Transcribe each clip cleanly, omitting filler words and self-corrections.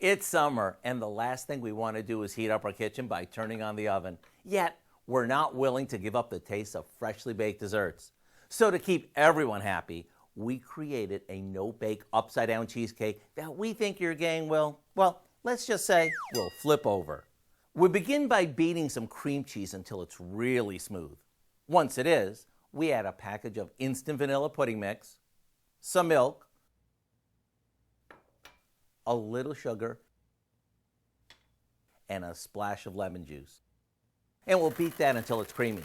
It's summer, and the last thing we want to do is heat up our kitchen by turning on the oven. Yet, we're not willing to give up the taste of freshly baked desserts. So to keep everyone happy, we created a no-bake upside-down cheesecake that we think your gang will, well, let's just say, will flip over. We begin by beating some cream cheese until it's really smooth. Once it is, we add a package of instant vanilla pudding mix, some milk, a little sugar, and a splash of lemon juice. And we'll beat that until it's creamy.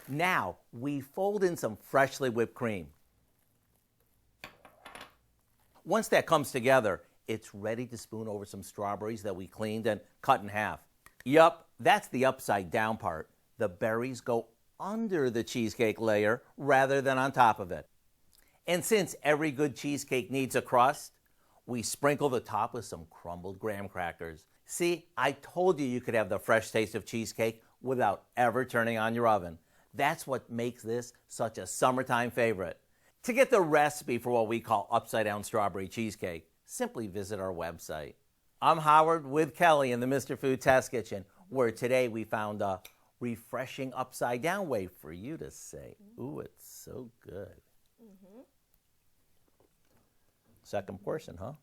Now, we fold in some freshly whipped cream. Once that comes together, it's ready to spoon over some strawberries that we cleaned and cut in half. Yup, that's the upside down part. The berries go under the cheesecake layer rather than on top of it. And since every good cheesecake needs a crust, we sprinkle the top with some crumbled graham crackers. See, I told you you could have the fresh taste of cheesecake without ever turning on your oven. That's what makes this such a summertime favorite. To get the recipe for what we call upside down strawberry cheesecake, simply visit our website. I'm Howard with Kelly in the Mr. Food Test Kitchen, where today we found a refreshing upside down way for you to say, ooh, it's so good. Second portion, huh?